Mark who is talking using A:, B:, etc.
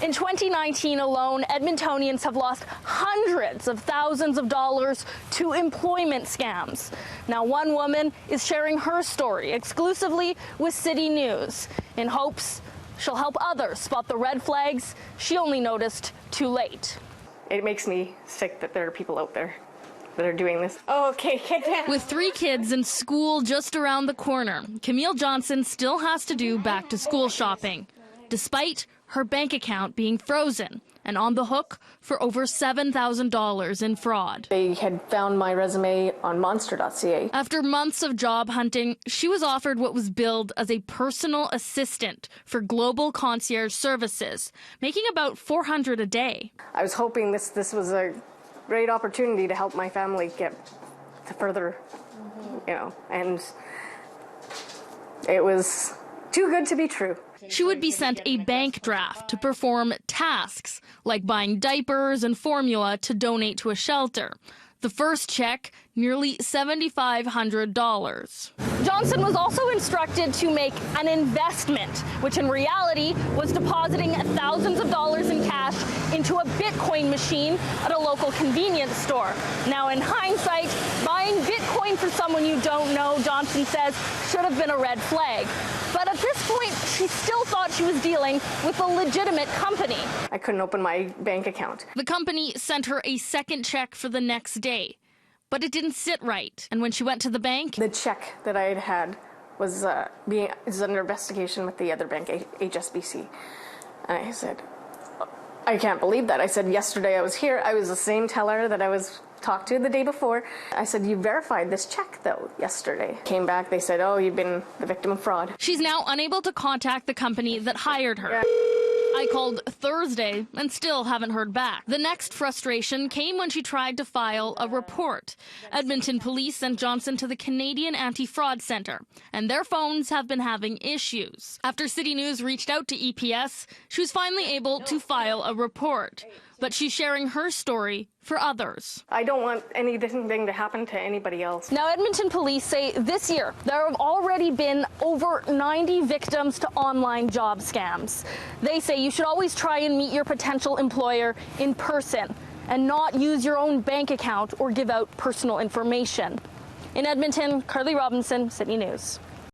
A: In 2019 alone, Edmontonians have lost hundreds of thousands of dollars to employment scams. Now, one woman is sharing her story exclusively with City News in hopes she'll help others spot the red flags she only noticed too late.
B: It makes me sick that there are people out there that are doing this. Oh, okay.
A: With 3 kids in school just around the corner, Camille Johnson still has to do back-to-school shopping, despite her bank account being frozen and on the hook for over $7,000 in fraud.
B: They had found my resume on monster.ca.
A: After months of job hunting, she was offered what was billed as a personal assistant for global concierge services, making about $400 a day.
B: I was hoping this was a great opportunity to help my family get to further, and it was too good to be true.
A: She would be sent a bank draft to perform tasks like buying diapers and formula to donate to a shelter. The first check, nearly $7,500. Johnson was also instructed to make an investment, which in reality was depositing thousands of dollars in cash into a Bitcoin machine at a local convenience store. Now, in hindsight, buying Bitcoin for someone you don't know, Johnson says, should have been a red flag. But at this point, she still thought she was dealing with a legitimate company.
B: I couldn't open my bank account.
A: The company sent her a second check for the next day, but it didn't sit right. And when she went to the bank,
B: the check that I had was is under investigation with the other bank, HSBC. And I said, I can't believe that. I said, yesterday I was here. I was the same teller that I was talked to the day before. I said, you verified this check, though, yesterday. Came back, they said, oh, you've been the victim of fraud.
A: She's now unable to contact the company that hired her. I called Thursday and still haven't heard back. The next frustration came when she tried to file a report. Edmonton police sent Johnson to the Canadian Anti-Fraud Centre, and their phones have been having issues. After City News reached out to EPS, she was finally able to file a report. But she's sharing her story for others.
B: I don't want anything to happen to anybody else.
A: Now, Edmonton police say this year there have already been over 90 victims to online job scams. They say you should always try and meet your potential employer in person and not use your own bank account or give out personal information. In Edmonton, Carly Robinson, City News.